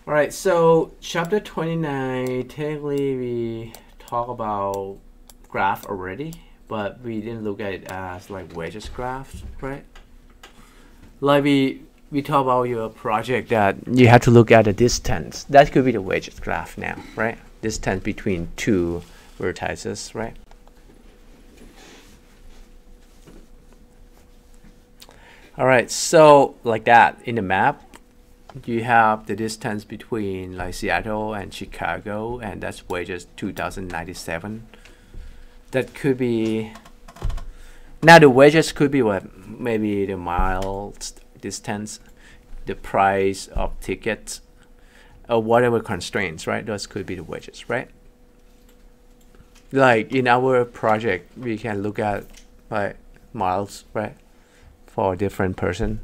All right, so chapter 29, technically we talk about graph already, but we didn't look at it as like wages graphs, right? Like we talk about your project that you have to look at the distance. That could be the wages graph now, right? Distance between two vertices, right? All right, so like that in the map, you have the distance between like Seattle and Chicago, and that's wages 2097. That could be, now the wages could be what, maybe the miles distance, the price of tickets, or whatever constraints, right? Those could be the wages, right? Like in our project, we can look at like miles, right, for different person.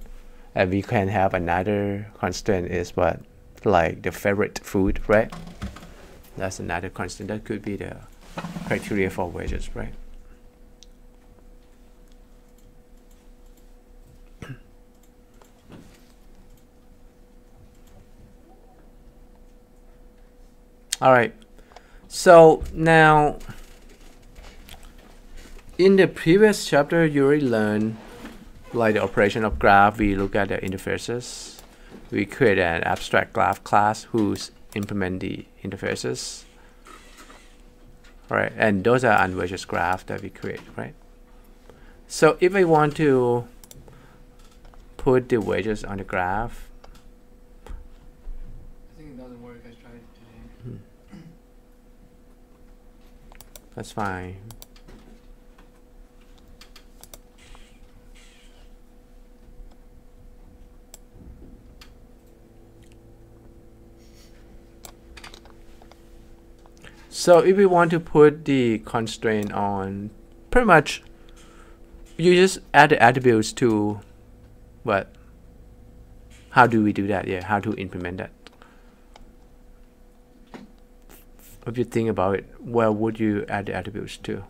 And we can have another constraint is what, like the favorite food, right? That's another constraint. That could be the criteria for wages, right? All right. So now, in the previous chapter, you already learned like the operation of graph. We look at the interfaces. We create an abstract graph class who's implement the interfaces. All right, and those are unwages graph that we create, right? So if I want to put the wages on the graph, I think it doesn't work. I tried it today. That's fine. So if we want to put the constraint on, pretty much you just add the attributes to what? How do we do that? Yeah, how to implement that? If you think about it, where would you add the attributes to?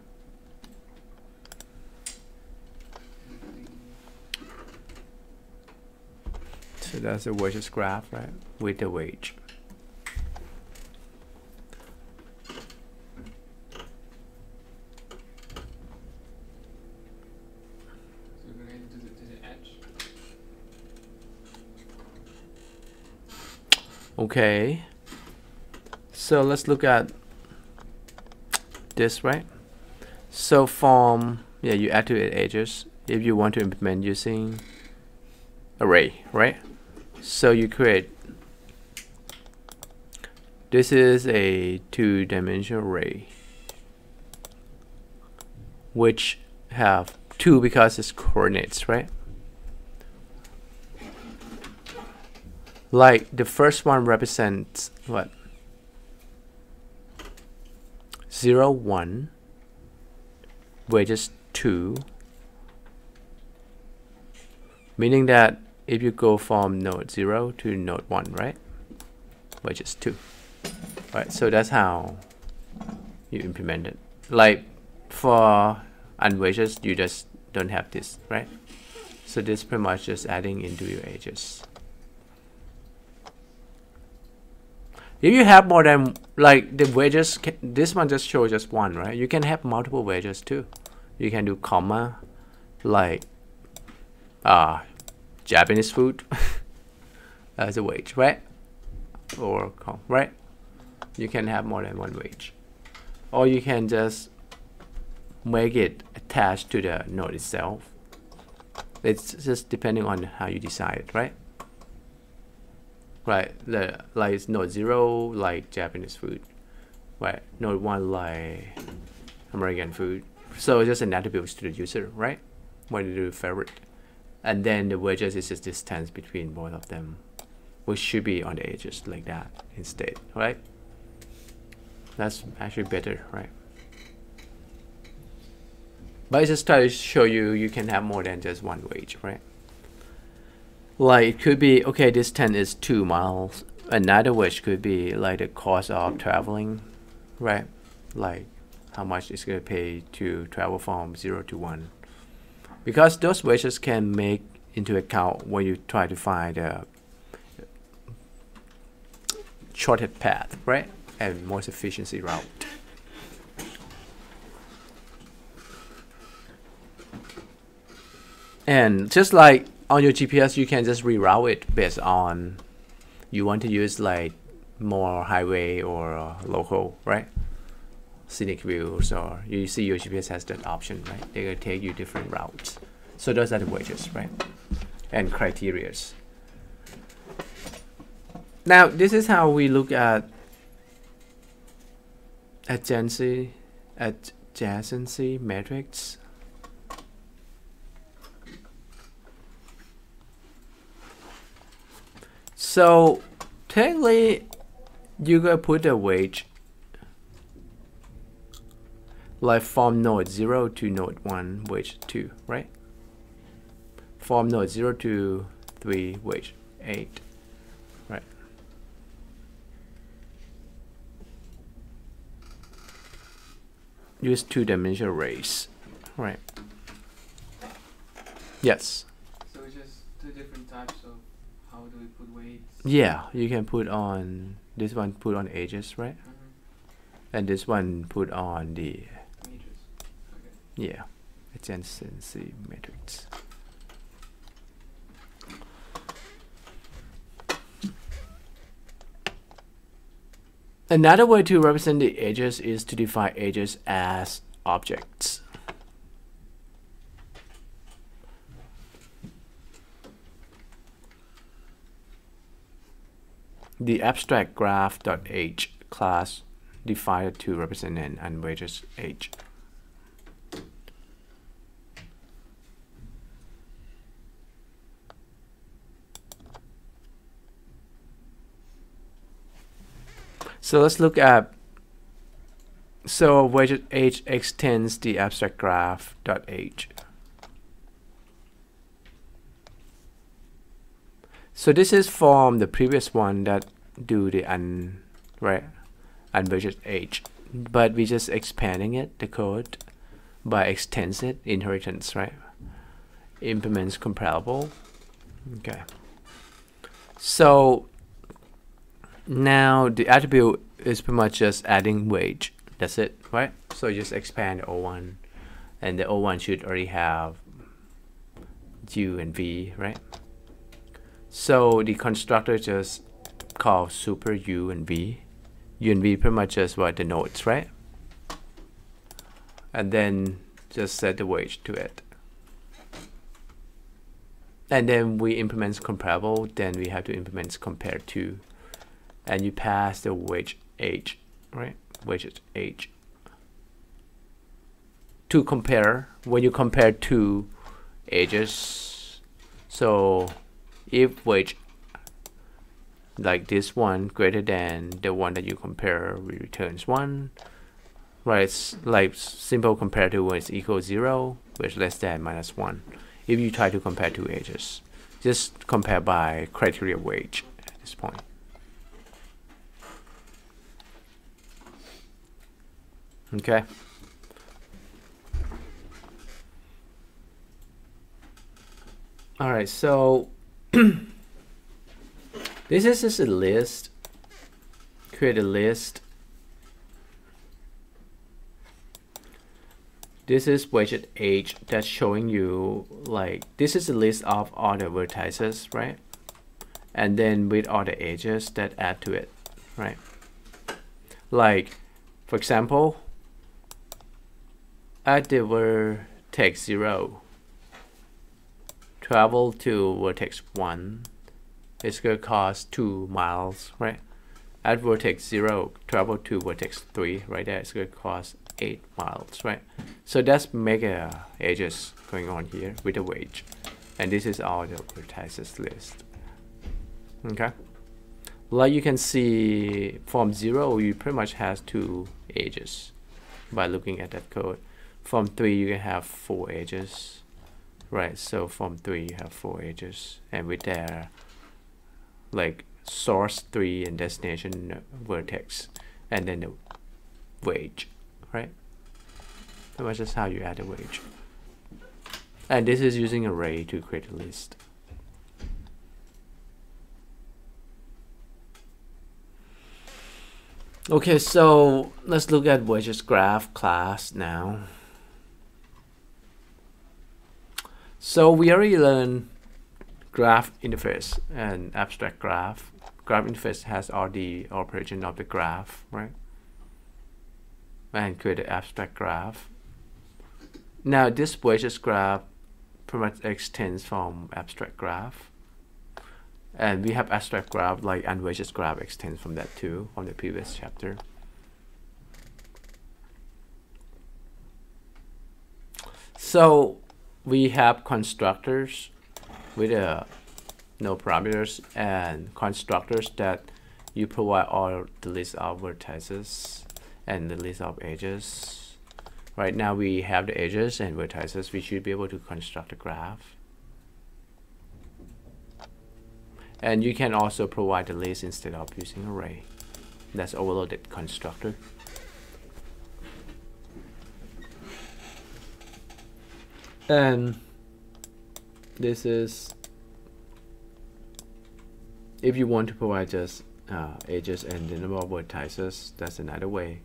So that's a wages graph, right? With the wage. Okay, so let's look at this, right? So from, yeah, you add to it edges if you want to implement using array, right? So you create, this is a two-dimensional array which have two because it's coordinates, right? Like the first one represents what? 0, 1, wages 2, meaning that if you go from node 0 to node 1, right? Wages 2. Right, so that's how you implement it. Like for unwages, you just don't have this, right? So this pretty much just adding into your edges. If you have more than, like the wages, this one just shows just one, right? You can have multiple wages too. You can do comma, like Japanese food as a wage, right? Or right? You can have more than one wage. Or you can just make it attached to the node itself. It's just depending on how you decide it, right? Right, like it's node 0 like Japanese food, right? Node 1 like American food. So just an attribute to the user, right? When you do favorite, and then the wages is just distance between both of them, which should be on the edges like that instead, right? That's actually better, right? But I just try to show you you can have more than just one wage, right? Like it could be, okay, this 10 is 2 miles. Another wage could be like the cost of traveling, right? Like how much it's going to pay to travel from 0 to 1. Because those wages can make into account when you try to find shortest path, right? And most efficiency route. And just like on your GPS, you can just reroute it based on you want to use like more highway or local, right? Scenic views, or you see your GPS has that option, right? They're gonna take you different routes. So those are the wages, right? And criterias. Now this is how we look at adjacency metrics. So technically, you gotta put the wage like from node 0 to node 1, wage 2, right? From node 0 to 3, wage 8, right? Use two-dimensional arrays, right? Yes. So it's just two different types of how do we put weights? Yeah, you can put on this one, put on ages, right? And this one put on the Meters. Okay. yeah, adjacency matrix. Another way to represent the edges is to define edges as objects. The abstract graph.h class defined to represent an unweighted edge. So let's look at, so weighted edge extends the abstract graph.h. So this is from the previous one that do the unweighted edge, but we just expanding it, the code, by extends it, inheritance, right? Implements comparable. Okay. So now the attribute is pretty much just adding wage. That's it, right? So you just expand O1, and the O1 should already have U and V, right? So the constructor just called super U and V. U and V pretty much just what the nodes, right? And then just set the wage to it. And then we implement comparable, then we have to implement compare to. And you pass the wage age, right? Wage age. To compare, when you compare two ages, so if wage like this one greater than the one that you compare, we returns 1, right? It's like simple comparative when it's equal 0, which less than -1. If you try to compare two ages, just compare by criteria wage at this point. Okay. All right, so this is just a list. Create a list. This is weighted age that's showing you, like, this is a list of all the vertices, right? And then with all the edges that add to it, right? Like, for example, at the vertex 0, travel to vertex 1, it's going to cost 2 miles, right? At vertex 0, travel to vertex 3, right there, it's going to cost 8 miles, right? So that's mega edges going on here with the wage. And this is all the vertices list. Okay? Like you can see, from 0, you pretty much has 2 edges by looking at that code. From 3, you can have 4 edges, right? So from 3, you have 4 edges, and with their like source 3 and destination vertex, and then the wage, right? That was just how you add a wage. And this is using array to create a list. Okay, so let's look at wages graph class now. So we already learned graph interface and abstract graph. Graph interface has all the operation of the graph, right? And create an abstract graph. Now this wages graph pretty much extends from abstract graph. And we have abstract graph like unwages graph extends from that too, from the previous chapter. So we have constructors with no parameters and constructors that you provide all the list of vertices and the list of edges. Right now we have the edges and vertices. We should be able to construct a graph. And you can also provide the list instead of using array. That's overloaded constructor. And this is if you want to provide just edges and the number of vertices, that's another way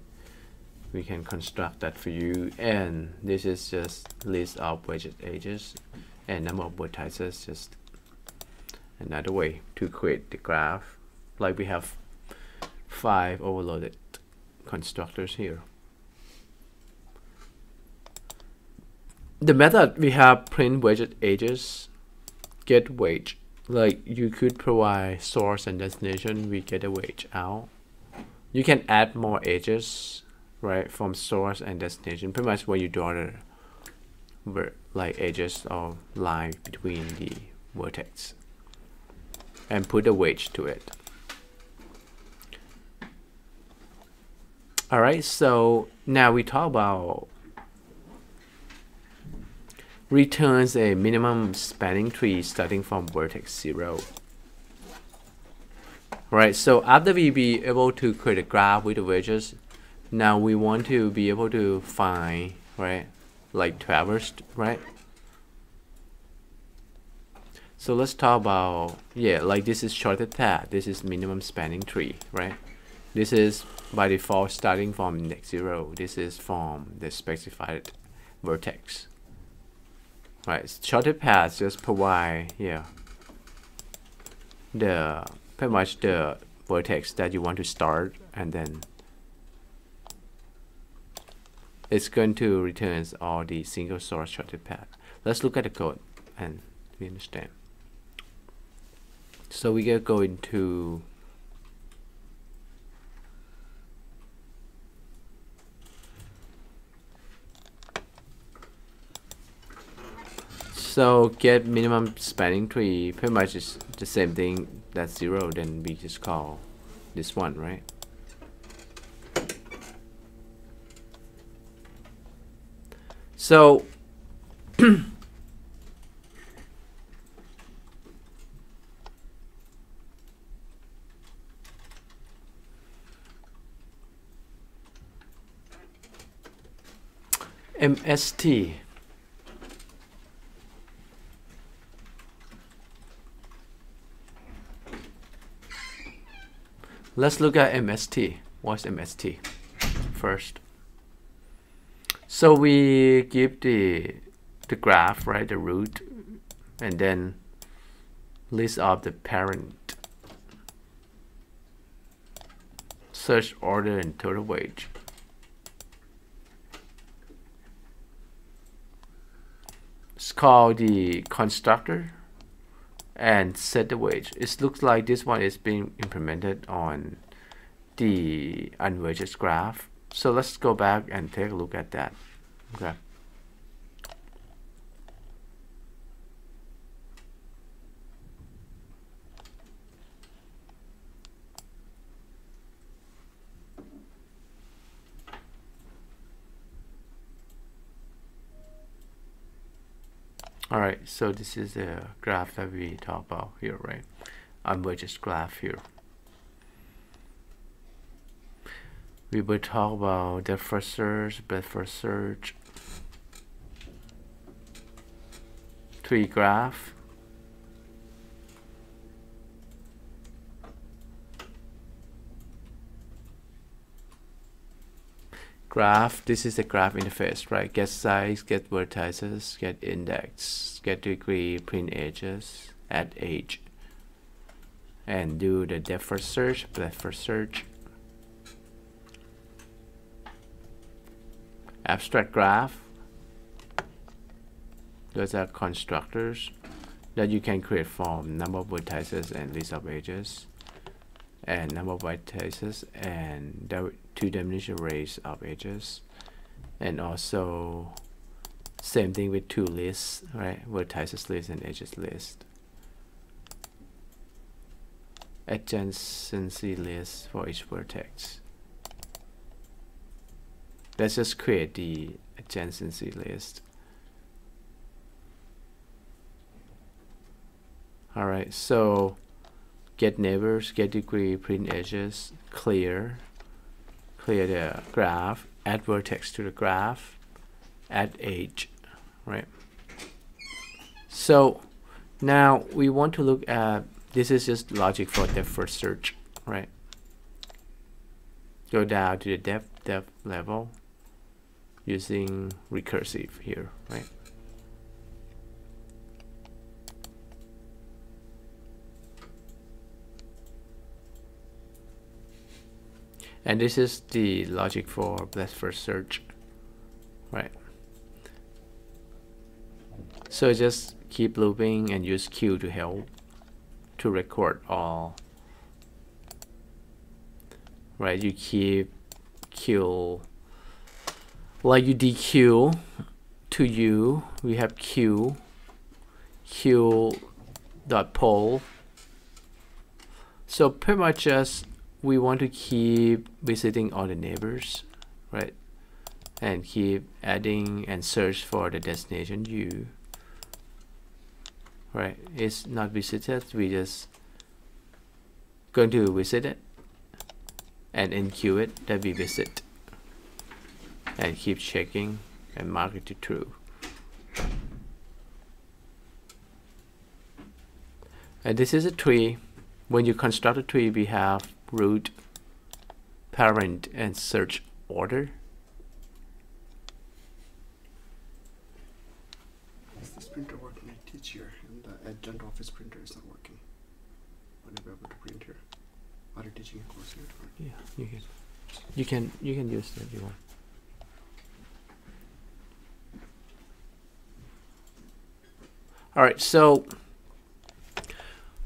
we can construct that for you. And this is just list of wedge edges and number of vertices, just another way to create the graph. Like we have 5 overloaded constructors here. The method we have print wedge edges, get wedge. Like you could provide source and destination, we get a wedge out. You can add more edges, right, from source and destination. Pretty much when you draw the like edges or line between the vertex and put a wedge to it. Alright, so now we talk about returns a minimum spanning tree starting from vertex 0. Right, so after we be able to create a graph with the wedges, now we want to be able to find, right, like traversed, right? So let's talk about, yeah, like this is shortest path, this is minimum spanning tree, right? This is by default starting from index 0. This is from the specified vertex. Right, shortest path just provide, yeah, the pretty much the vertex that you want to start, and then it's going to return all the single source shortest path. Let's look at the code and we understand. So we can go into so get minimum spanning tree pretty much is the same thing, that's 0, then we just call this one, right? So MST. Let's look at MST. What's MST first? So we give the graph, right, the root, and then list of the parent, search order, and total wage. It's called the constructor and set the wage. It looks like this one is being implemented on the unwages graph. So let's go back and take a look at that. Okay. Alright, so this is the graph that we talk about here, right? Unwages graph here. We will talk about depth first search, breadth first search, tree graph, graph. This is the graph interface, right? Get size, get vertices, get index, get degree, print edges, add age, and do the depth first search, breadth first search. Abstract graph. Those are constructors that you can create from number of vertices and list of edges, and number of vertices and the two-dimensional arrays of edges, and also same thing with two lists, right? Vertices list and edges list. Adjacency list for each vertex. Let's just create the adjacency list. Alright, so get neighbors, get degree, print edges, clear the graph, add vertex to the graph, add age, right? So now we want to look at, this is just logic for depth first search, right? Go down to the depth level using recursive here, right? And this is the logic for depth first search, right? So just keep looping and use Q to help to record all, right? You keep Q, like you DQ to U, we have Q dot poll. So pretty much just we want to keep visiting all the neighbors, right? And keep adding and search for the destination U, right? It's not visited, we just going to visit it and enqueue it that we visit, and keep checking and mark it to true. And this is a tree. When you construct a tree, we have root, parent, and search order. Is this printer working? I teach here, and the adjunct office printer is not working. I'll never be able to print here. Are you teaching a course here? Or? Yeah, you can use that if you want. All right, so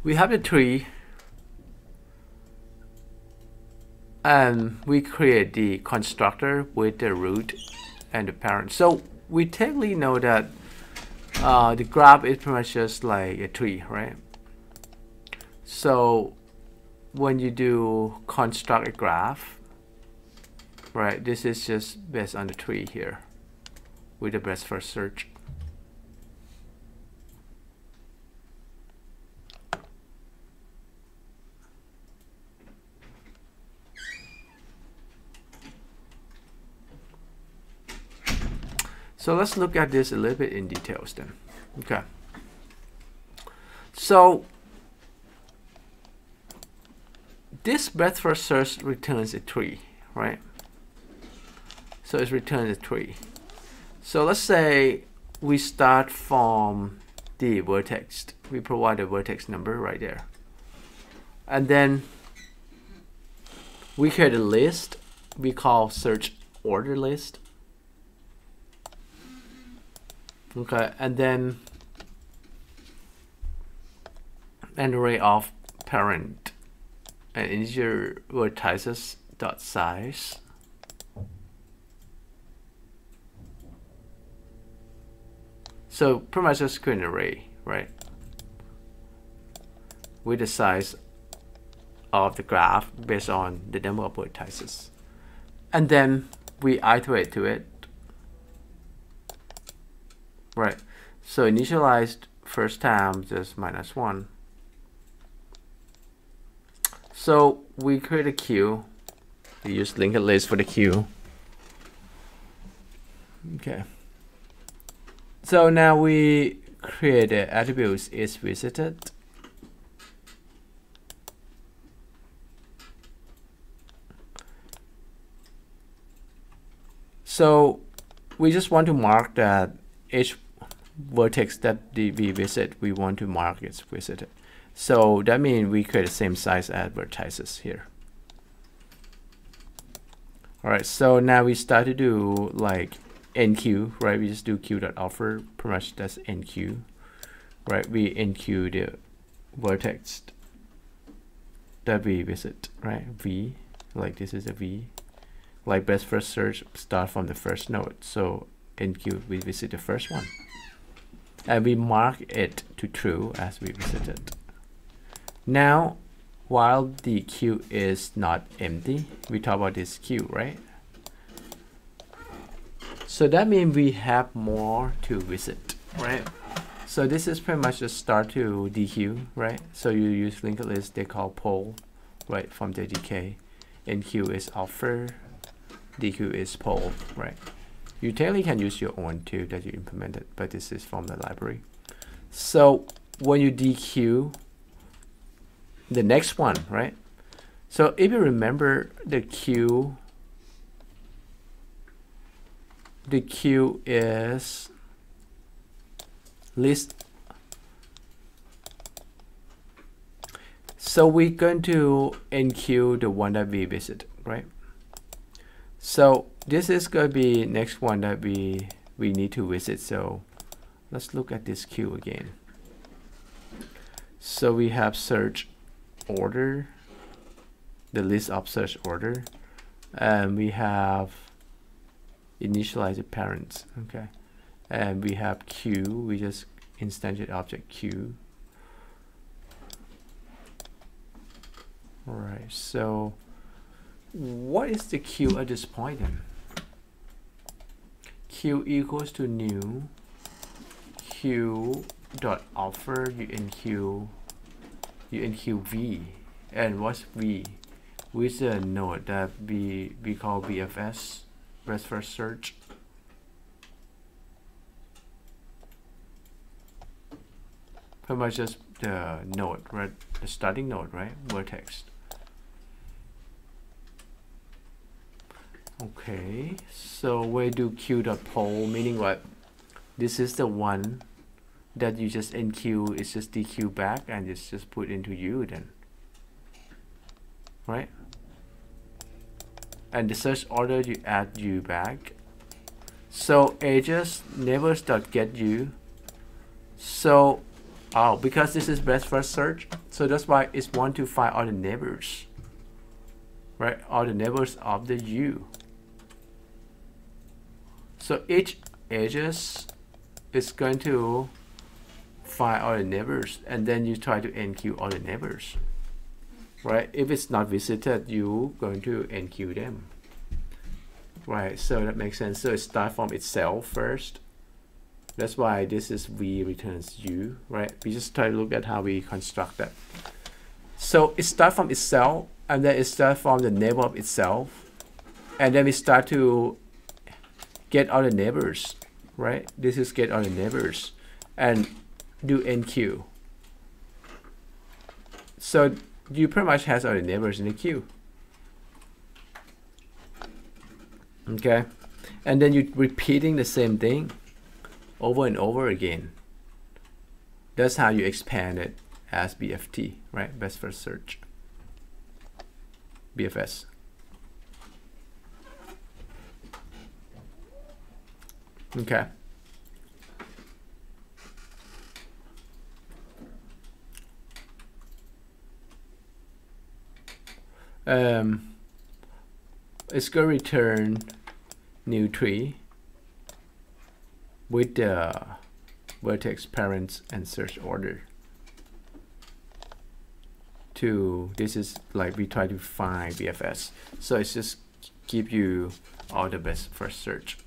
we have the tree, and we create the constructor with the root and the parent. So we technically know that the graph is pretty much just like a tree, right? So when you do construct a graph, right, this is just based on the tree here with the breadth first search. So let's look at this a little bit in details then. Okay. So this breadth first search returns a tree, right? So it returns a tree. So let's say we start from the vertex. We provide a vertex number right there. And then we create a list we call search order list. Okay, and then an array of parent and integer vertices dot size. So pretty much just create an array, right? With the size of the graph based on the number of vertices. And then we iterate to it. Right, so initialized first time just -1. So we create a queue. We use linked list for the queue. Okay. So now we create the attributes is visited. So we just want to mark that each vertex that we visit, we want to mark it's visited. So that means we create the same size as vertices here. All right, so now we start to do like NQ, right? We just do q.offer, pretty much that's NQ, right? We NQ the vertex that we visit, right? V, like this is a V. Like best first search start from the first node. So NQ, we visit the first one. And we mark it to true as we visited. Now, while the queue is not empty, we talk about this queue, right? So that means we have more to visit, right? So this is pretty much the start to DQ, right? So you use linked list, they call poll, right, from JDK. NQ is offer, DQ is poll, right? You technically can use your own too that you implemented, but this is from the library. So when you DQ the next one, right? So if you remember the queue is list. So we're going to NQ the one that we visit, right? So this is going to be next one that we need to visit. So let's look at this queue again. So we have search order, the list of search order, and we have initialize the parents, okay, and we have queue, we just instantiate object queue. All right, so what is the queue at this point then? Queue equals to new queue dot offer unq v, and what's v? With a node that we call BFS, best first search. Pretty much just the node, right? The starting node, right? Vertex. Okay, so we do q.poll, meaning what? This is the one that you just NQ, it's just DQ back and it's just put into U then, right? And the search order you add U back. So ages neighbors.get U. So because this is best first search, so that's why it's want to find all the neighbors, right? All the neighbors of the U. So each ages is going to find all the neighbors, and then you try to NQ all the neighbors, right? If it's not visited, you going to NQ them, right? So that makes sense. So it starts from itself first. That's why this is V returns U, right? We just try to look at how we construct that. So it starts from itself, and then it starts from the neighbor of itself, and then we start to get all the neighbors, right? This is get all the neighbors, and do NQ. So you pretty much has all the neighbors in the queue. Okay, and then you're repeating the same thing over and over again. That's how you expand it as BFT, right? Best first search. BFS. Okay. It's going to return new tree with the vertex parents and search order. This is like we try to find BFS. So it's just give you all the best first search.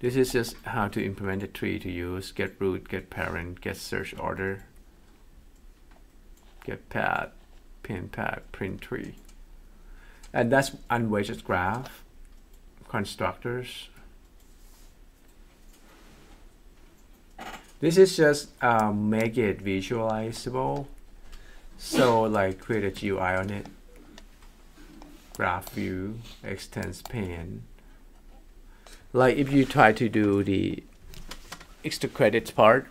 This is just how to implement the tree to use get root, get parent, get search order, get path, pin path, print tree. And that's unweighted graph constructors. This is just make it visualizable. So like create a GUI on it, graph view, extends pane. Like if you try to do the extra credits part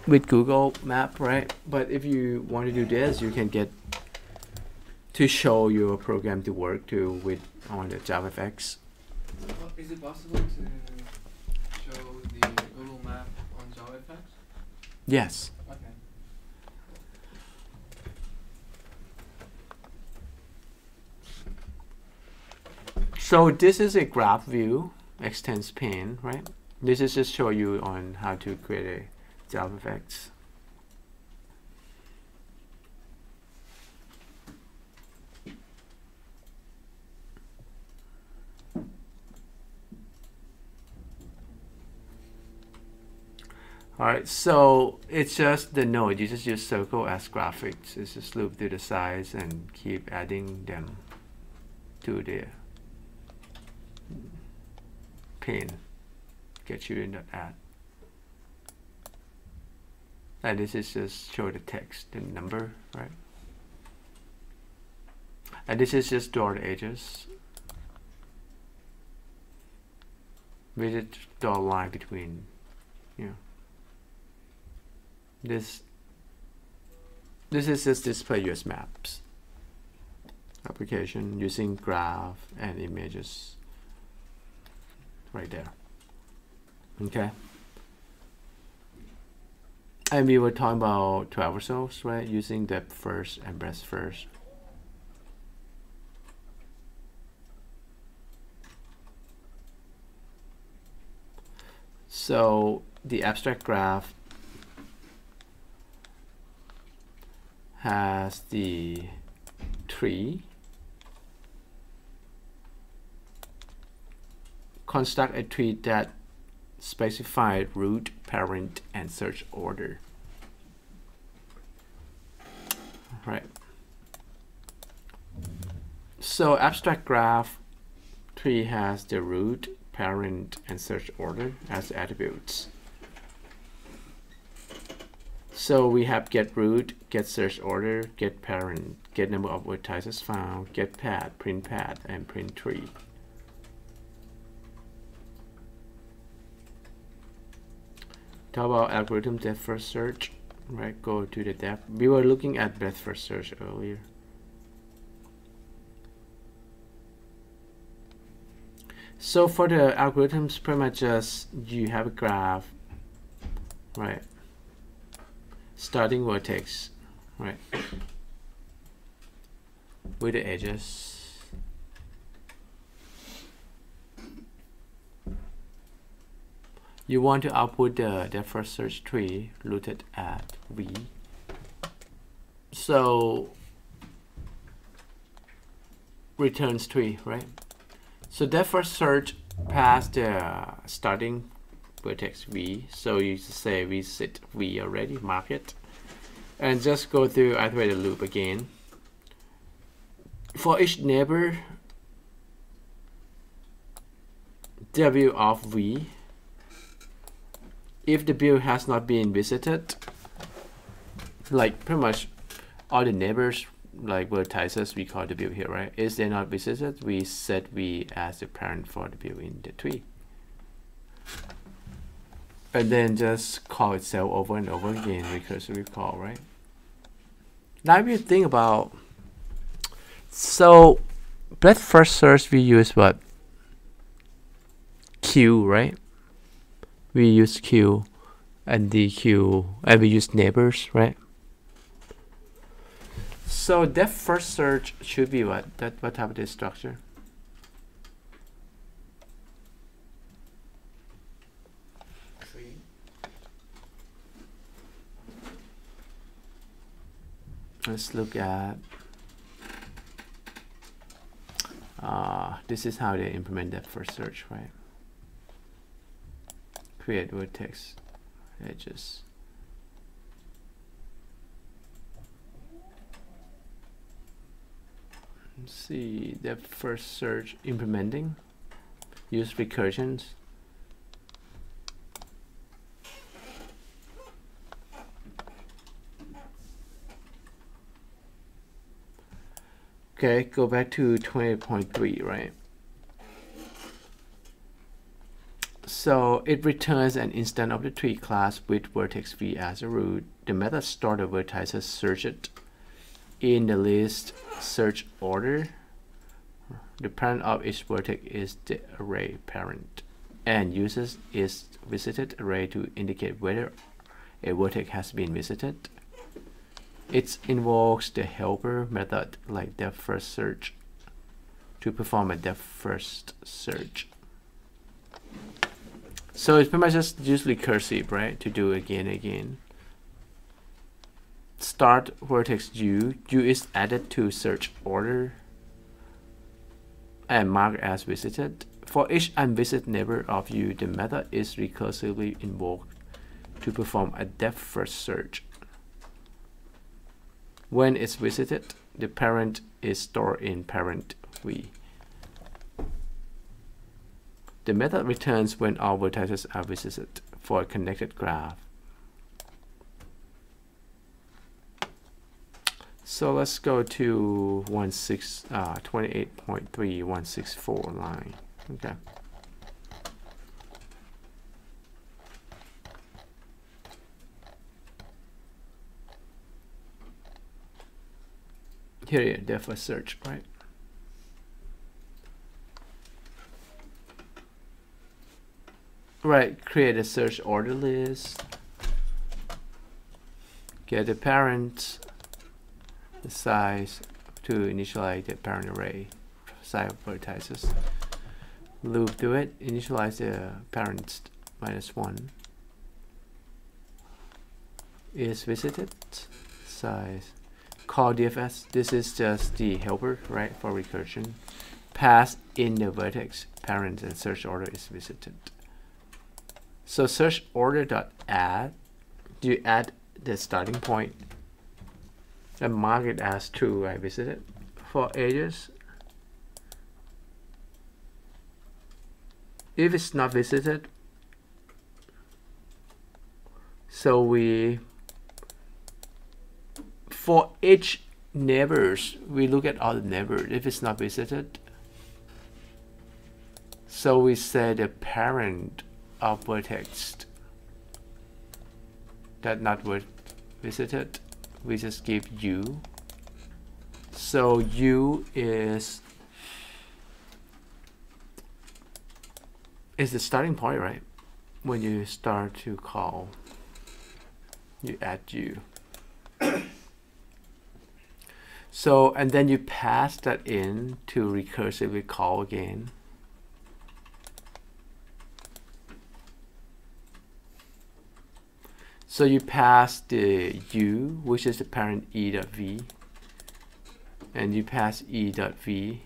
with Google Map, right? But if you want to do this, you can get to show your program to work to with on the JavaFX. Well, is it possible to show the Google Map on JavaFX? Yes. Okay. So this is a graph view, extends pane, right? This is just show you on how to create a JavaFX. Alright, so it's just the node. You just use circle as graphics. It's just loop to the sides and keep adding them to the pane. Get you in the ad. And this is just show the text and number, right? And this is just draw the edges. We just draw a line between, you know. This is just display US maps application using graph and images right there. Okay. And we were talking about traversals, right? Using depth first and breadth first. So the abstract graph has the tree. Construct a tree that specifies root, parent, and search order. Right. So abstract graph tree has the root, parent, and search order as attributes. So we have get root, get search order, get parent, get number of vertices found, get path, and print tree. Talk about algorithm depth first search, right? Go to the depth. We were looking at breadth first search earlier. So for the algorithms, pretty much just you have a graph, right? Starting vertex, right? With the edges. You want to output the first search tree rooted at V. So returns tree, right? So that first search passed the starting vertex V. So you say we set V already, mark it, and just go through iterated loop again. For each neighbor, W of V. If the view has not been visited, like pretty much all the neighbors, like vertices, we call the view here, right? Is they not visited, we set V as the parent for the view in the tree. And then just call itself over and over again, recursively call, right? Now if you think about, so breadth first search we use what? Q, right? We use Q and DQ, and we use neighbors, right? So depth first search should be what? What type of this structure? Tree. Let's look at. This is how they implement depth first search, right? Create vertex edges. Let's see, depth first search implementing. Use recursions. Okay, go back to 28.3, right? So it returns an instance of the tree class with vertex v as a root. The method store the vertices searched in the list search order. The parent of each vertex is the array parent, and uses its visited array to indicate whether a vertex has been visited. It invokes the helper method like depth first search to perform a depth first search. So it's pretty much just use recursive, right, to do again and again. Start vertex u. U is added to search order and marked as visited. For each unvisited neighbor of u, the method is recursively invoked to perform a depth first search. When it's visited, the parent is stored in parent v. The method returns when all vertices are visited for a connected graph. So let's go to 28.3.164 line. Okay. Here, depth first search, right? Right, create a search order list, get the parent, the size to initialize the parent array, size of vertices, loop through it, initialize the parent -1, is visited, size, call DFS, this is just the helper, right, for recursion, pass in the vertex, parent and search order is visited. So search order dot add, you add the starting point and mark it as true, I visited. For ages, if it's not visited, so for each neighbors, we look at all the neighbors. If it's not visited, so we say the parent of vertex that not visited, we just give u. So u is the starting point, right? When you start to call, you add u. So, and then you pass that in to recursively call again. So you pass the u, which is the parent e.v, and you pass e.v.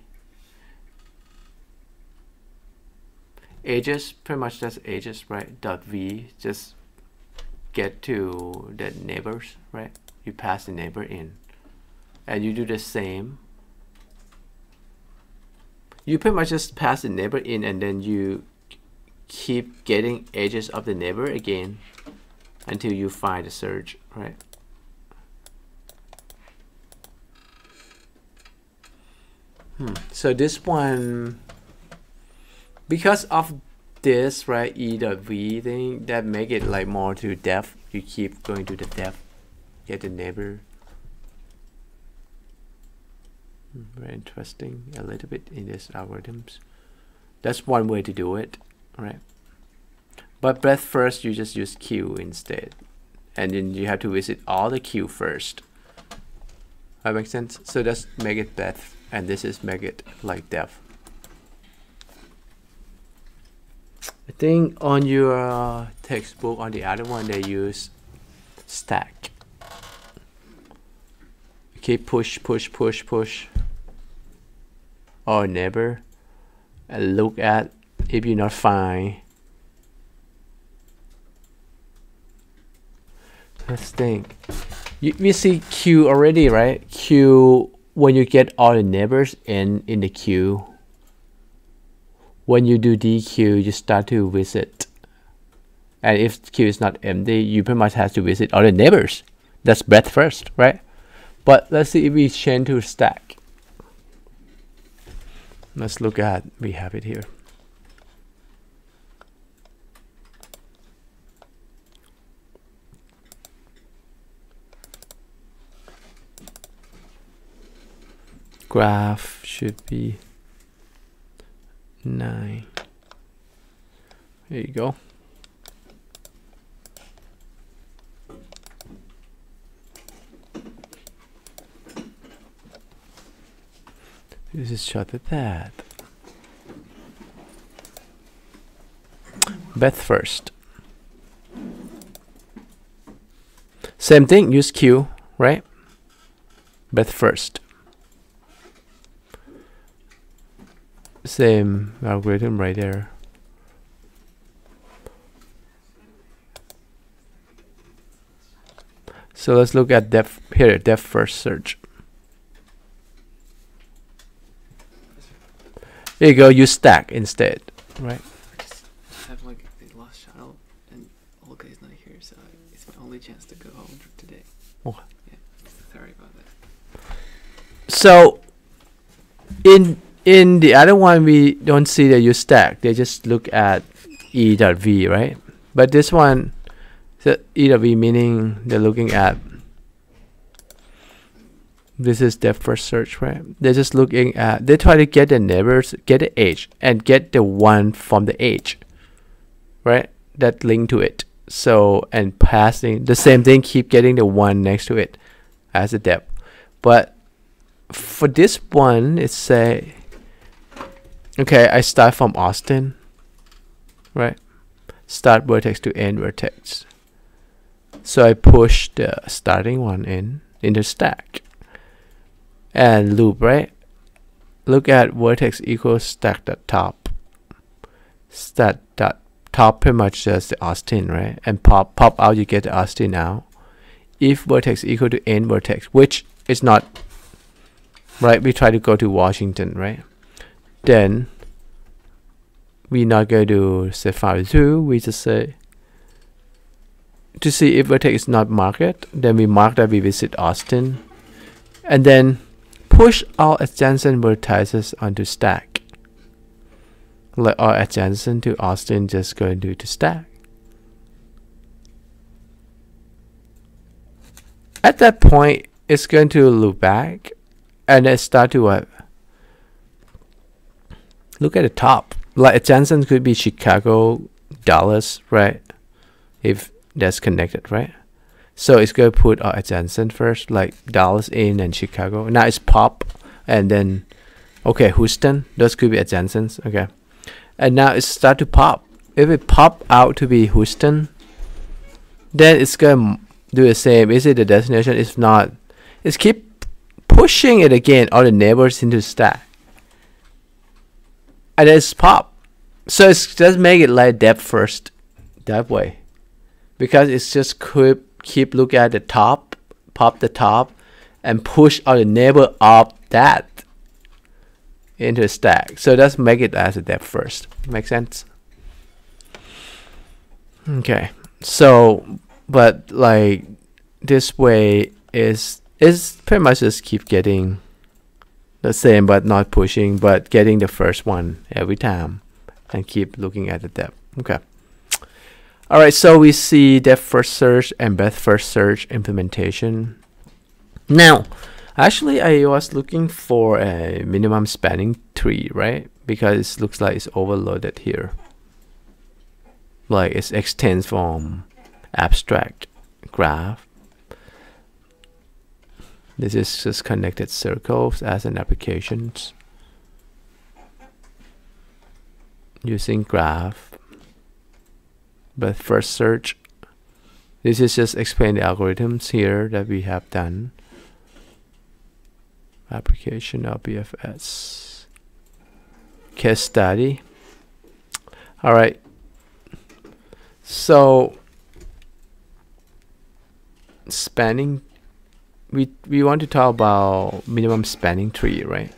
Ages, pretty much that's ages, right? .v, just get to the neighbors, right? You pass the neighbor in, and you do the same. You pretty much just pass the neighbor in, and then you keep getting ages of the neighbor again until you find the search, right? So this one, because of this, right, e.v thing, that make it like more to depth. You keep going to the depth, get the neighbor. Very interesting, a little bit in these algorithms. That's one way to do it, right? But breadth first, you just use Q instead, and then you have to visit all the Q first. That makes sense. So that's make it breadth, and this is make it like depth. I think on your textbook, on the other one, they use stack. Okay, push, push, push, push, or neighbor, and look at if you're not fine. Let's think. We see Q already, right? Q, when you get all the neighbors in the queue. When you do DQ, you start to visit. And if Q is not empty, you pretty much have to visit all the neighbors. That's breadth first, right? But let's see if we change to stack. Let's look at, we have it here. Graph should be 9. There you go. This is shot at that. Beth first. Same thing, use Q, right? Beth first. Same algorithm right there. So let's look at depth here, depth first search. There you go, use stack instead, right? I just have like a lost child, and Olga is not here, so it's my only chance to go home today. Oh. Yeah, sorry about that. So in the other one, we don't see the use stack. They just look at e.v, right? But this one, the e.v meaning they're looking at, this is their first search, right? They're just looking at, they try to get the neighbors, get the age, and get the one from the age, right? That link to it. So, and passing the same thing, keep getting the one next to it as a depth. But for this one, it's say, okay, I start from Austin, right? Start vertex to end vertex. So I push the starting one in the stack. And loop, right? Look at vertex equals stack dot top. Stack dot top pretty much just the Austin, right? And pop out, you get the Austin out. If vertex equal to end vertex, which is not, right? We try to go to Washington, right? Then we not going to set file 2. We just say to see if vertex is not marked. Then we mark that we visit Austin, and then push all adjacent vertices onto stack. Like all adjacent to Austin just going to stack. At that point, it's going to loop back and then start to what? Look at the top. Like adjacent could be Chicago, Dallas, right? If that's connected, right? So it's going to put our adjacent first, like Dallas in and Chicago. Now it's pop, and then, okay, Houston. Those could be adjacents, okay. And now it start to pop. If it pop out to be Houston, then it's going to do the same. Is it the destination? If not, it's keep pushing it again, all the neighbors into stack. And then it's pop. So it's just make it like depth first, that way. Because it's just keep look at the top, pop the top, and push all the neighbor of that into the stack. So let's make it as a depth first. Make sense? Okay. So, but like this way is pretty much just keep getting the same, but not pushing, but getting the first one every time, and keep looking at the depth. Okay. All right, so we see depth first search and breadth first search implementation. Now, actually, I was looking for a minimum spanning tree, right? Because it looks like it's overloaded here. Like it extends from abstract graph. This is just connected circles as an applications using graph. But first search, this is just explain the algorithms here that we have done. Application of BFS. Case study. All right. So spanning, we want to talk about minimum spanning tree, right?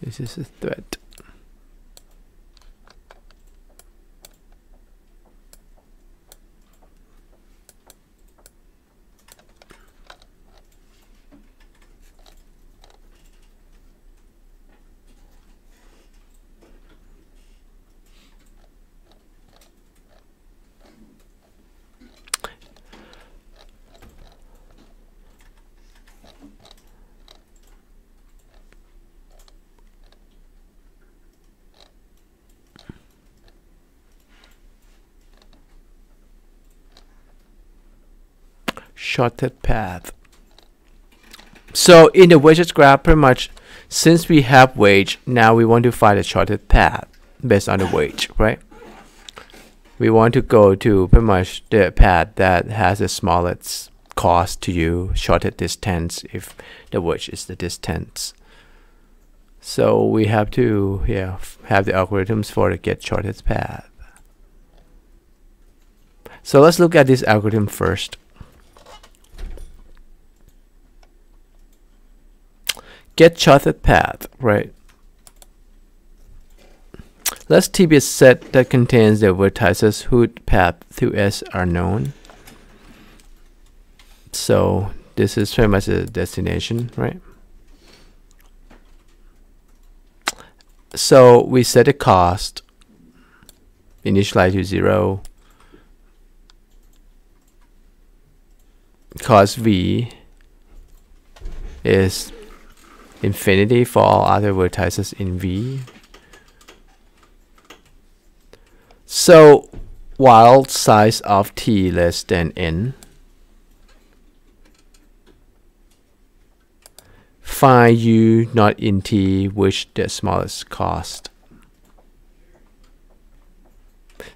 This is a thread. Shortest path. So in the wedges graph, pretty much, since we have wage, now we want to find the shortest path based on the wage, right? We want to go to pretty much the path that has the smallest cost to you, shortest distance if the wage is the distance. So we have to have the algorithms for the get shortest path. So let's look at this algorithm first. Get shortest path, right? Let's TB a set that contains the vertices whose path to S are known. So this is pretty much a destination, right? So we set the cost, initialize to 0. Cost V is infinity for all other vertices in V. So while size of t less than n, find u not in t which the smallest cost.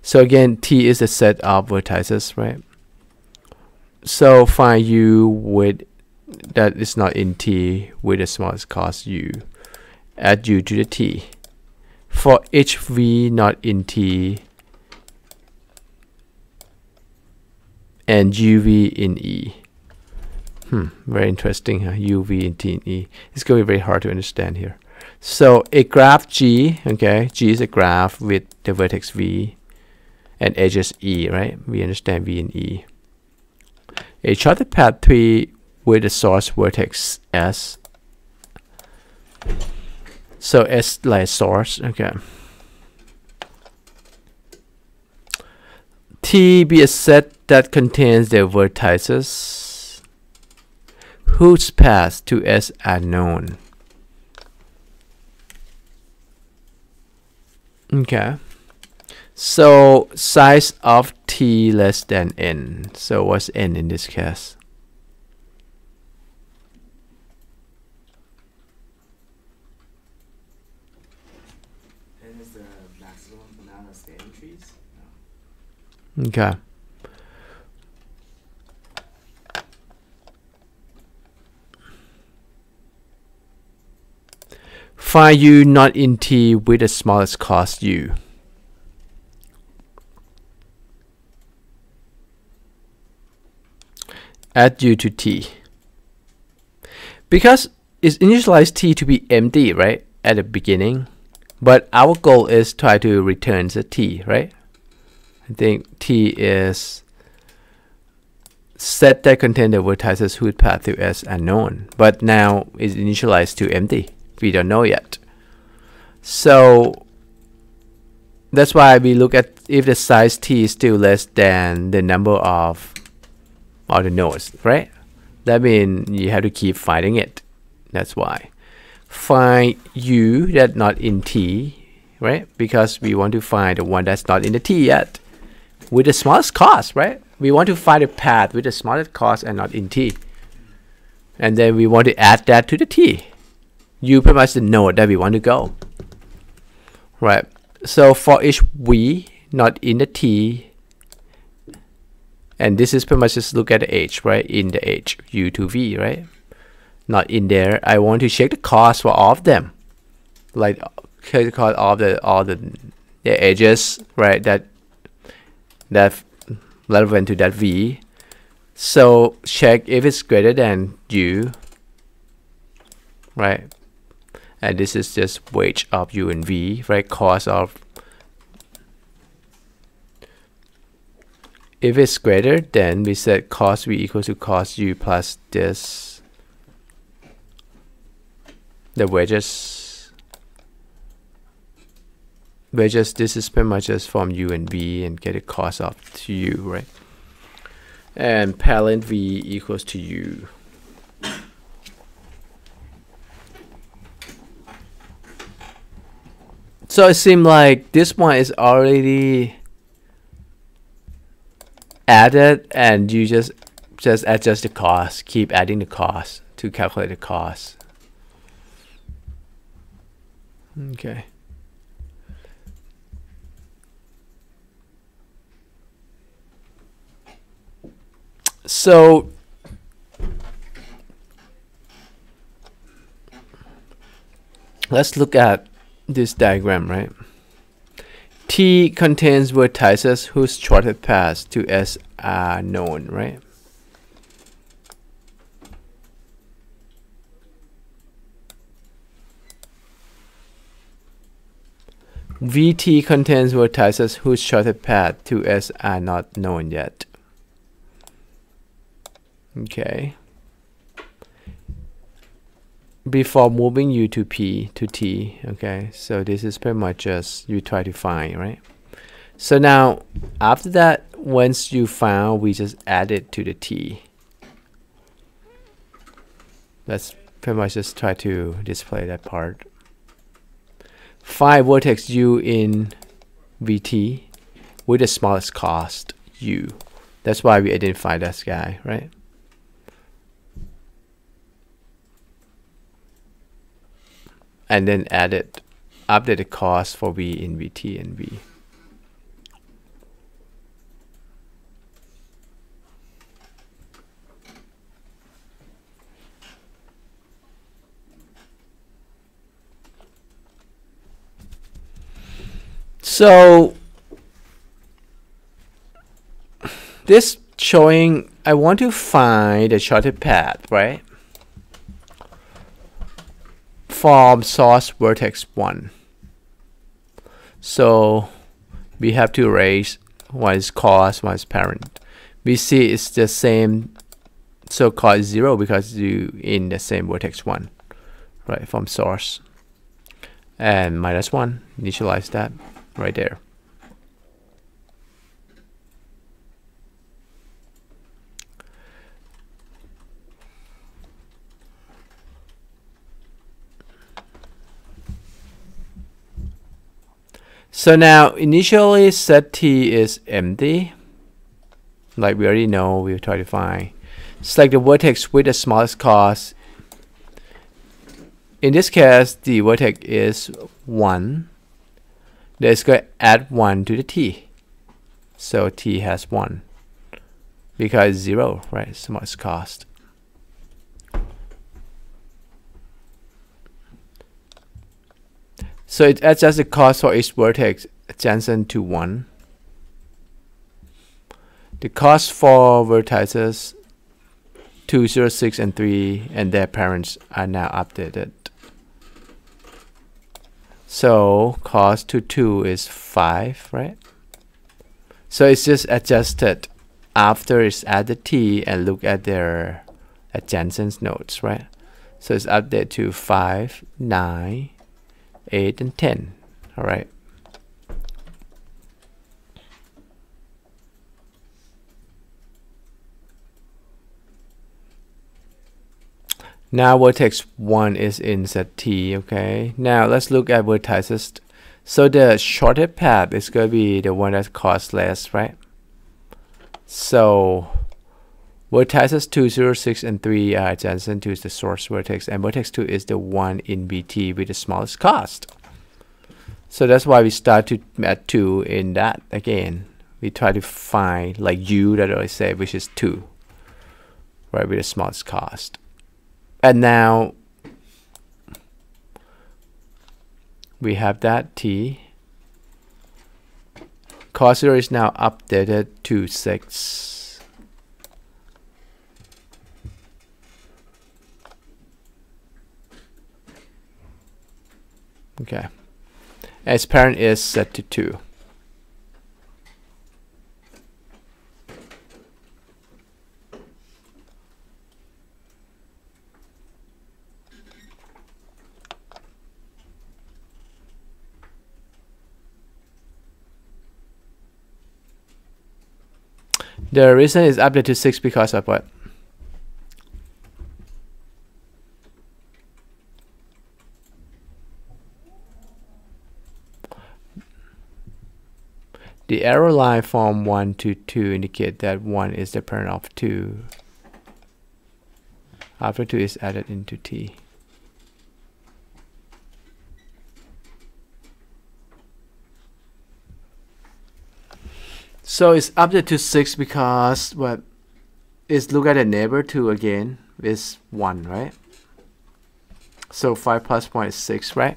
So again, t is a set of vertices, right? So find u with that is not in t with the smallest cost u. Add u to the t. For each v not in t and uv in e. Very interesting, huh? uv in t and e. It's going to be very hard to understand here. So a graph G, okay, G is a graph with the vertex v and edges e, right? We understand v and e. A shortest path 3 with the source vertex S. So S like source, okay. T be a set that contains the vertices whose paths to S are known. Okay. So size of T less than N. So what's N in this case? N is the maximum amount of spanning trees? No. Okay. Find u not in T with the smallest cost u. Add u to T. Because it's initialized T to be empty, right, at the beginning. But our goal is try to return the T, right? I think T is set that contain the vertices whose path to S are known. But now it's initialized to empty. We don't know yet. So that's why we look at if the size T is still less than the number of all the nodes, right? That means you have to keep finding it. That's why. Find u that's not in T, right? Because we want to find the one that's not in the T yet with the smallest cost, right? We want to find a path with the smallest cost and not in T. And then we want to add that to the T. U pretty much the node that we want to go. Right. So for each v not in the T, and this is pretty much just look at the H, right? In the H, U to V, right? Not in there. I want to check the cost for all of them. Like check the cost of all the edges, right? That relevant to that V. So check if it's greater than U, right? and this is just wage of u and v, right? Cost of, if it's greater, then we set cost v equals to cost u plus this, the wages. This is pretty much just from u and v and get a cost of to u, right? And parent v equals to u. So it seems like this one is already added, and you just adjust the cost, keep adding the cost to calculate the cost. Okay. So let's look at this diagram, right? T contains vertices whose shortest paths to S are known, right? VT contains vertices whose shortest path to S are not known yet. Okay. Before moving u to p to t, okay, so this is pretty much just you try to find, right? So now after that, once you found, we just add it to the t. Let's pretty much just try to display that part. Find vertex u in vt with the smallest cost u. That's why we identify this guy, right? And then update the cost for v in vt and v. So this showing, I want to find the shortest path, right? From source vertex 1. So we have to erase what is cost, what is parent. We see it's the same, so cost is 0 because you in the same vertex 1, right, from source. And -1, initialize that right there. So now initially set t is empty, like we already know. We'll try to find. Select the vertex with the smallest cost. In this case, the vertex is 1. Let's go add 1 to the t. So t has 1 because 0, right? Smallest cost. So it adjusts the cost for each vertex adjacent to 1. The cost for vertices 2, 0, 6, and 3 and their parents are now updated. So cost to 2 is 5, right? So it's just adjusted after it's added t and look at their adjacent nodes, right? So it's updated to 5, 9, 8, and 10. All right. Now vertex 1 is in set t. Okay. Now let's look at vertices. So the shortest path is going to be the one that costs less, right? So vertices 2, 0, 6, and 3 are adjacent to the source vertex, and vertex 2 is the one in BT with the smallest cost. So that's why we start to at 2 in that again. We try to find like u that I say, which is 2, right, with the smallest cost. And now we have that t. Cost 0 is now updated to 6. Okay. Its parent is set to 2. The reason is updated to 6 because of what? The arrow line from 1 to 2 indicate that 1 is the parent of 2. After 2 is added into T. So it's updated to 6 because what is look at the neighbor 2 again is 1, right? So 5 plus 1 is 6, right?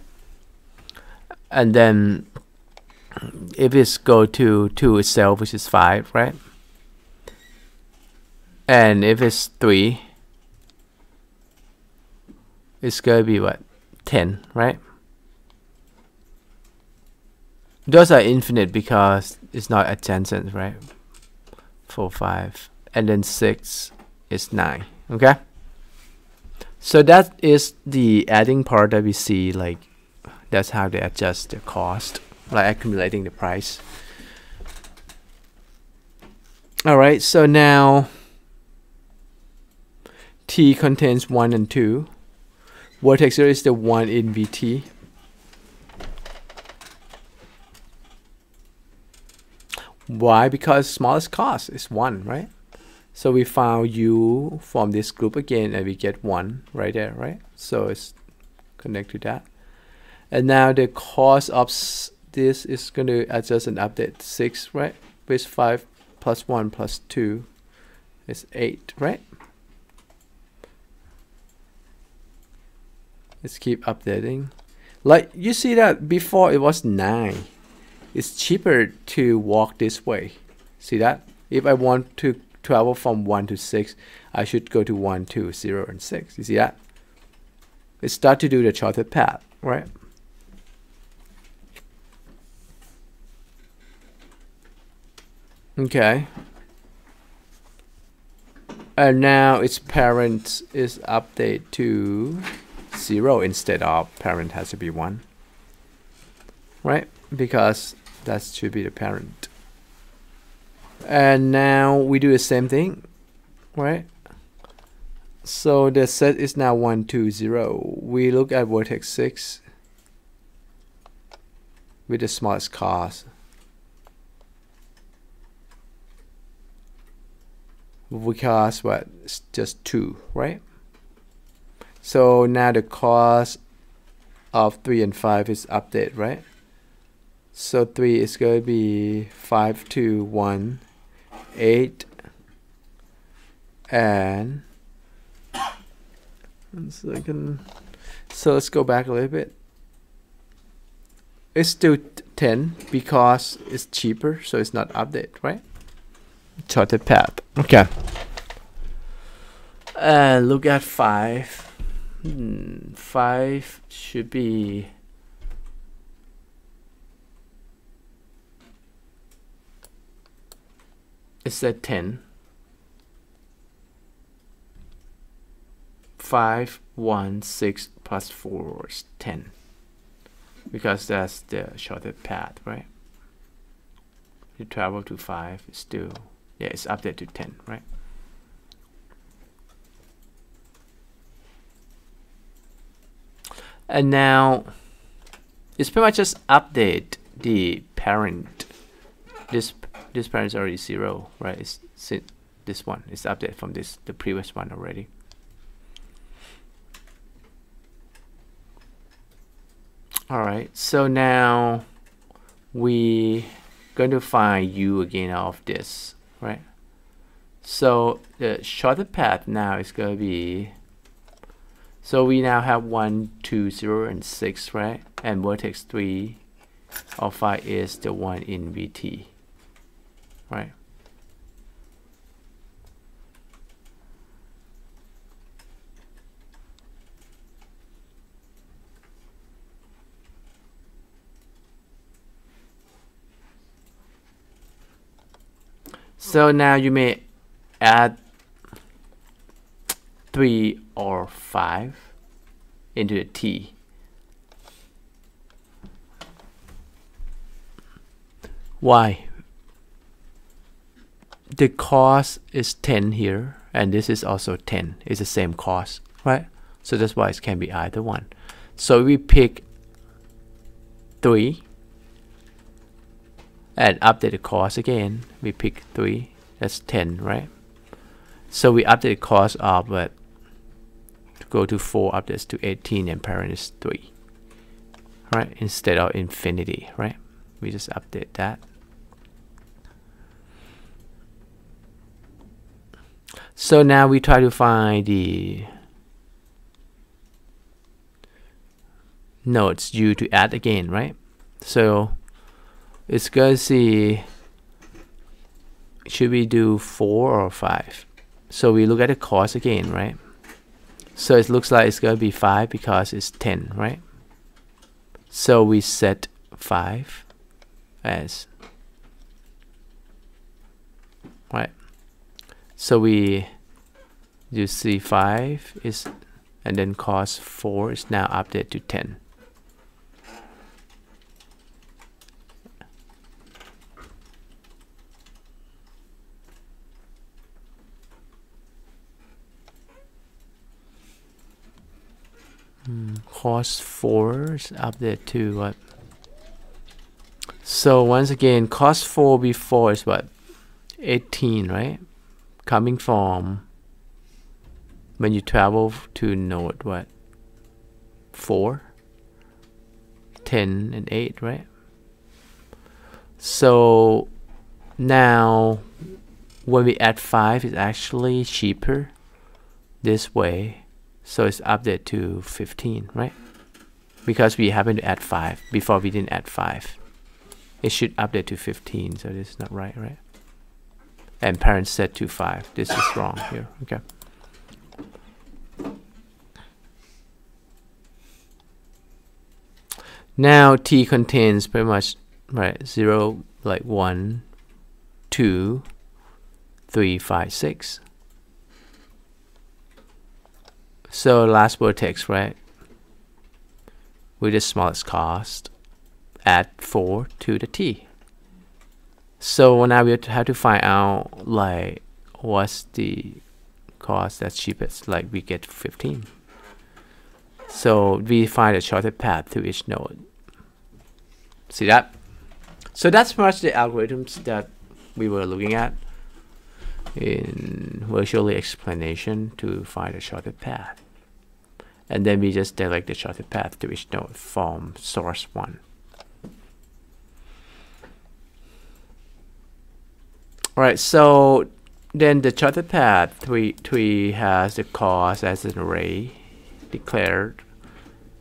And then if it's go to 2 itself, which is 5, right? And if it's 3, it's going to be what? 10, right? Those are infinite because it's not adjacent, right? 4, 5. And then 6 is 9, okay? So that is the adding part that we see, like, that's how they adjust the cost, like accumulating the price. Alright, so now T contains 1 and 2. Vertex 0 is the 1 in VT. Why? Because smallest cost is 1, right? So we found U from this group again and we get 1 right there, right? So it's connected to that. And now the cost of this is going to adjust and update 6, right? With 5 plus 1 plus 2 is 8, right? Let's keep updating. Like you see that before it was 9. It's cheaper to walk this way. See that? If I want to travel from 1 to 6, I should go to 1, 2, 0, and 6. You see that? It start to do the shortest path, right? Okay. And now its parent is updated to 0 instead of parent has to be 1. Right? Because that should be the parent. And now we do the same thing, right? So the set is now 1, 2, 0. We look at vertex 6 with the smallest cost. Because what? It's just 2, right? So now the cost of 3 and 5 is updated, right? So 3 is going to be 5, 2, 1, 8, and 1 second. So let's go back a little bit. It's still 10 because it's cheaper, so it's not updated, right? Shortest path. Okay. And look at 5. 5 should be it's at 10. 5, 1, 6 plus 4 is 10. Because that's the shortest path, right? You travel to 5, it's still, yeah, it's updated to 10, right? And now it's pretty much just update the parent. This parent is already 0, right? It's this one is updated from the previous one already. Alright, so now we going to find U again of this, right? So the shortest path now is going to be, so we now have 1, 2, 0, and 6, right? And vertex 3 or 5 is the one in VT, right? So now you may add 3 or 5 into the t. Why? The cost is 10 here, and this is also 10. It's the same cost, right? So that's why it can be either one. So we pick 3 and update the cost again. We pick 3. That's 10, right? So we update the cost of to go to 4, updates to 18, and parent is 3, right? Instead of infinity, right? We just update that. So now we try to find the nodes U to add again, right? So it's going to see, should we do 4 or 5? So we look at the cost again, right? So it looks like it's going to be 5 because it's 10, right? So we set 5 as, right? So we you see 5 is, and then cost 4 is now updated to 10. Cost 4 is updated to what? So once again, cost 4 before is what? 18, right? Coming from when you travel to node what? 4, 10, and 8, right? So now when we add 5, it's actually cheaper this way. So it's updated to 15, right? Because we happen to add 5. Before we didn't add 5. It should update to 15, so this is not right, right? And parent set to 5. This is wrong here. Okay. Now T contains pretty much right 0, like 1, 2, 3, 5, 6. So last vertex, right? With the smallest cost, add 4 to the T. So now we have to find out like what's the cost that's cheapest. Like we get 15. So we find a shortest path to each node. See that? So that's pretty much the algorithms that we were looking at in virtually explanation to find a shortest path. And then we just direct the shortest path to each node from source 1. Alright, so then the shortest path tree has the cost as an array declared,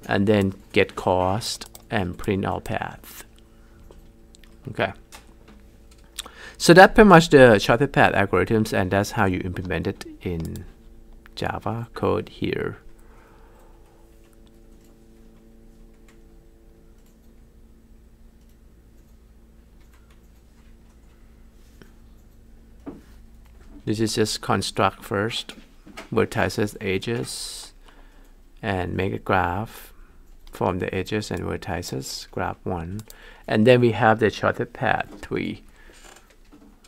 and then get cost and print all paths. Okay. So that's pretty much the shortest path algorithms, and that's how you implement it in Java code here. This is just construct first, vertices, edges, and make a graph from the edges and vertices, graph 1. And then we have the shortest path tree,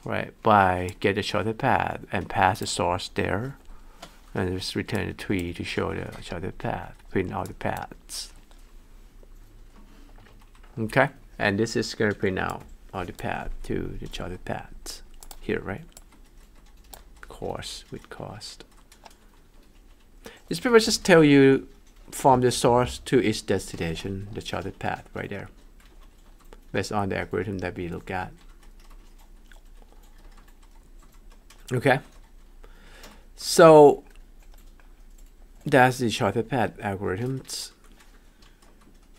right? By get the shortest path and pass the source there, and just return the tree to show the shortest path, print all the paths. Okay, and this is going to print out all the path to the shortest paths here, right? Cost with cost. This pretty much just tell you from the source to its destination, the shortest path right there, based on the algorithm that we look at. Okay, so that's the shortest path algorithms,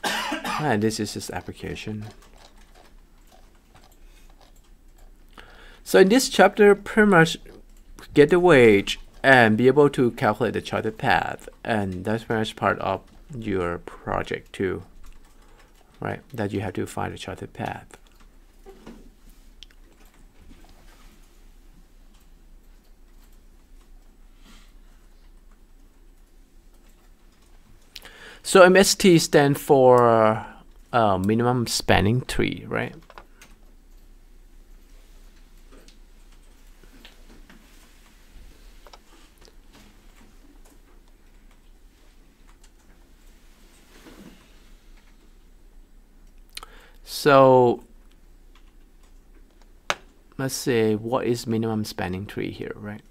and this is its application. So in this chapter, pretty much get the wage and be able to calculate the shortest path, and that's very much part of your project too, right? That you have to find the shortest path. So MST stands for minimum spanning tree, right? So let's say what is minimum spanning tree here, right?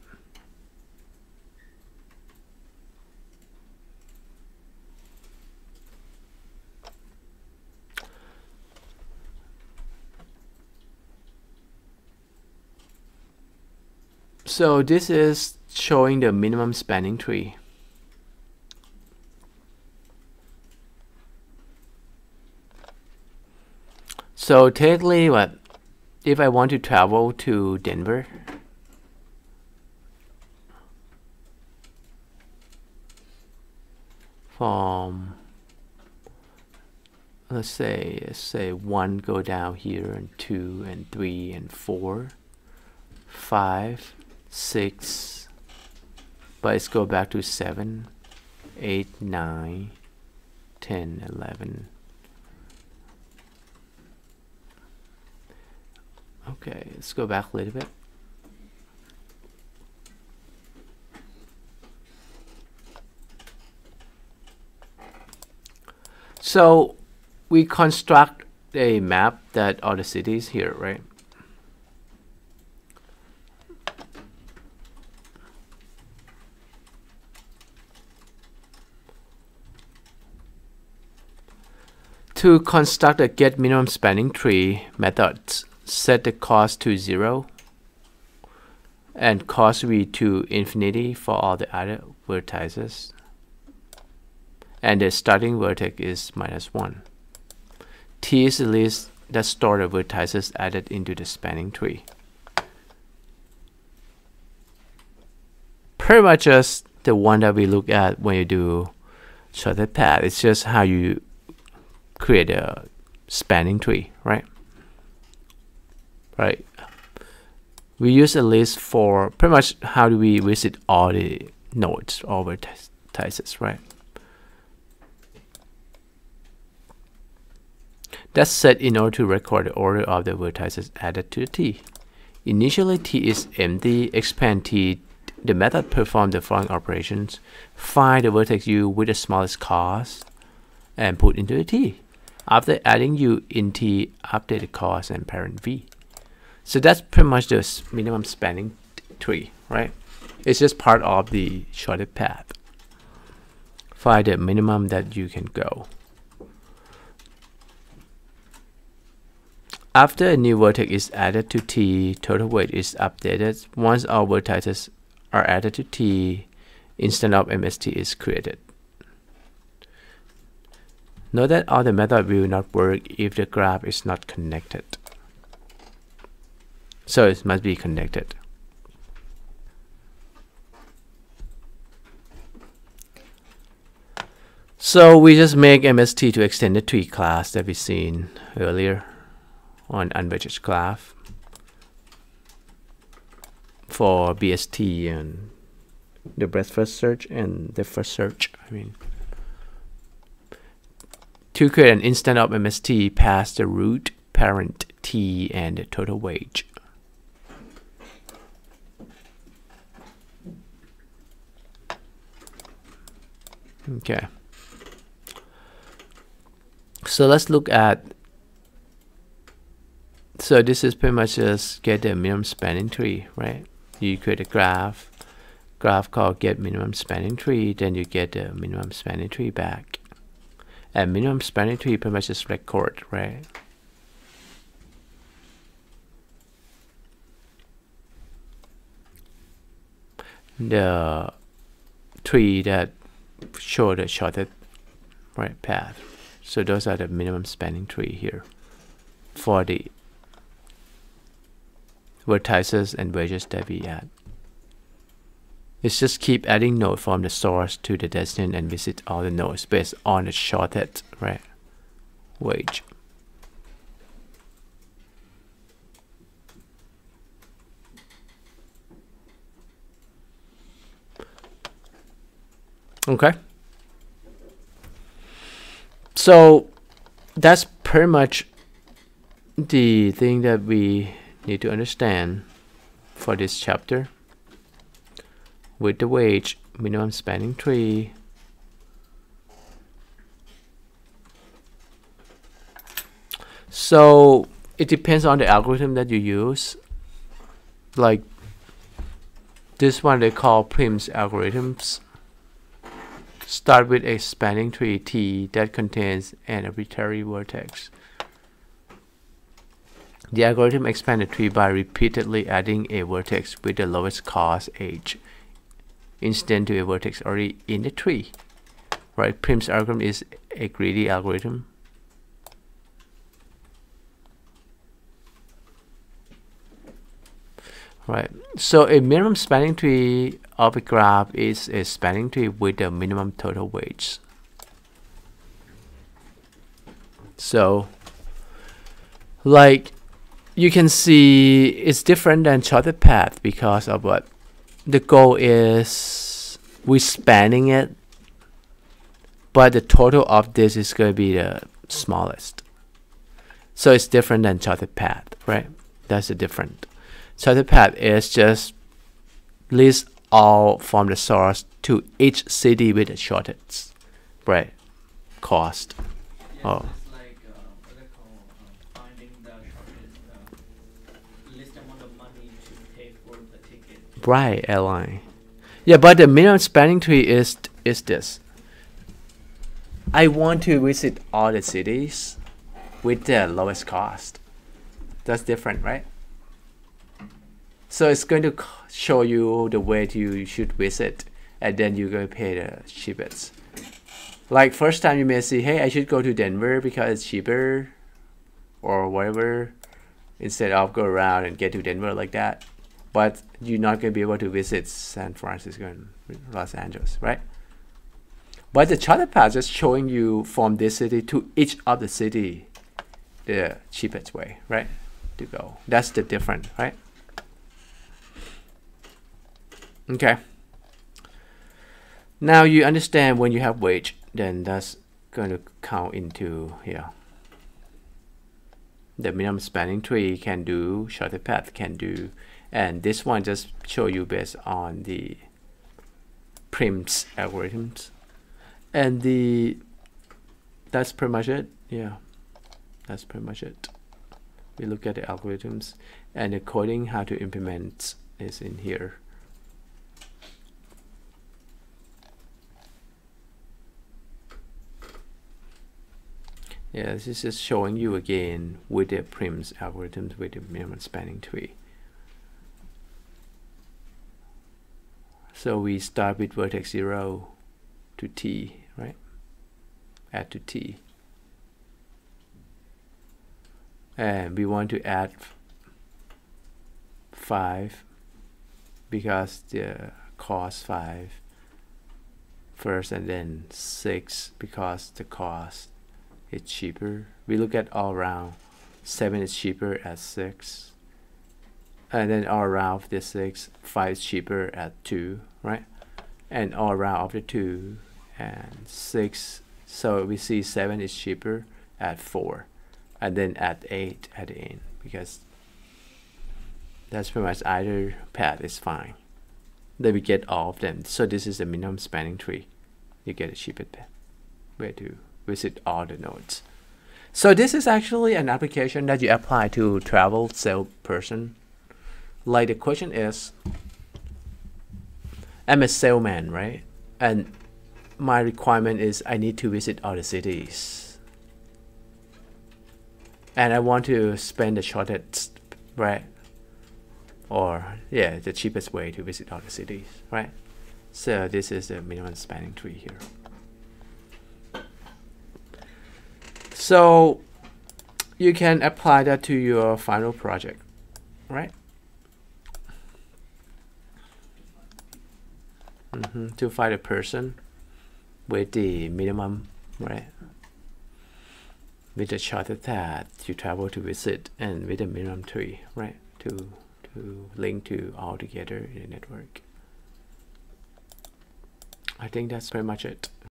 So this is showing the minimum spanning tree. So technically, what if I want to travel to Denver? From let's say 1 go down here, and 2 and 3 and 4, 5, 6, but let's go back to 7, 8, 9, 10, 11. Okay, let's go back a little bit. So we construct a map that are the cities here, right? To construct a get minimum spanning tree method, set the cost to 0 and cost v to infinity for all the other vertices, and the starting vertex is -1. T is the list that store the vertices added into the spanning tree. Pretty much just the one that we look at when you do shortcut path. It's just how you create a spanning tree, right? Right. We use a list for pretty much how do we visit all the nodes or vertices, right? That's set in order to record the order of the vertices added to the T. Initially, T is empty. Expand T. The method performs the following operations: find the vertex U with the smallest cost and put into the T. After adding U in T, update the cost and parent V. So that's pretty much the minimum spanning tree, right? It's just part of the shortest path. Find the minimum that you can go. After a new vertex is added to T, total weight is updated. Once all vertices are added to T, instance of MST is created. Note that all the method will not work if the graph is not connected. So it must be connected. So we just make MST to extend the tree class that we seen earlier on unbudgeted graph for BST and the breadth first search and the first search. To create an instance of MST, pass the root, parent T, and the total wage. Okay. So let's look at. So this is pretty much just get the minimum spanning tree, right? You create a graph called get minimum spanning tree, then you get the minimum spanning tree back. And minimum spanning tree pretty much just record, right? The tree that show the shortest right path. So those are the minimum spanning tree here for the vertices and wedges that we add. It's just keep adding node from the source to the destination and visit all the nodes based on the shortest right wage. Okay. So that's pretty much the thing that we need to understand for this chapter with the wage minimum spanning tree. So it depends on the algorithm that you use. Like this one they call Prim's algorithms. Start with a spanning tree T that contains an arbitrary vertex. The algorithm expands the tree by repeatedly adding a vertex with the lowest cost h incident to a vertex already in the tree. Right? Prim's algorithm is a greedy algorithm. Right. So a minimum spanning tree of a graph is a spanning tree with the minimum total weights. So like you can see it's different than shortest path because of what the goal is. We're spanning it, but the total of this is going to be the smallest. So it's different than shortest path, right? That's the difference. Shortest path is just list all from the source to each city with the shortest, right? Cost. Yes, Oh. it's like what they call finding the shortest least amount of money to pay for the ticket. Right, airline. Yeah, but the minimum spanning tree is this. I want to visit all the cities with the lowest cost. That's different, right? So it's going to show you the way you should visit, and then you're going to pay the cheapest. Like first time you may see, hey, I should go to Denver because it's cheaper or whatever, instead of go around and get to Denver like that. But you're not going to be able to visit San Francisco and Los Angeles, right? But the charter path just showing you from this city to each of the city the cheapest way, right, to go. That's the difference, right? Okay. Now you understand when you have wage, then that's going to count into here. The minimum spanning tree can do, shorter path can do, and this one just show you based on the Prim's algorithms. And that's pretty much it. Yeah, that's pretty much it. We look at the algorithms, and the coding how to implement is in here. Yeah, this is just showing you again with the Prim's algorithms with the minimum spanning tree. So we start with vertex 0 to T, right? Add to T. And we want to add 5 because the cost 5 first, and then 6 because the cost it's cheaper. We look at all around. 7 is cheaper at 6, and then all around of the 6, 5 is cheaper at 2, right? And all around of the 2 and 6, so we see 7 is cheaper at 4, and then at 8 at the end, because that's pretty much either path is fine. Then we get all of them. So this is the minimum spanning tree. You get a cheapest path way to visit all the nodes. So this is actually an application that you apply to travel salesperson. Like the question is, I'm a salesman, right? And my requirement is I need to visit all the cities. And I want to spend the shortest, right? Or yeah, the cheapest way to visit all the cities, right? So this is the minimum spanning tree here. So you can apply that to your final project, right? To find a person with the minimum, right? With the shortest path you travel to visit, and with the minimum tree, right? To link to all together in the network. I think that's pretty much it.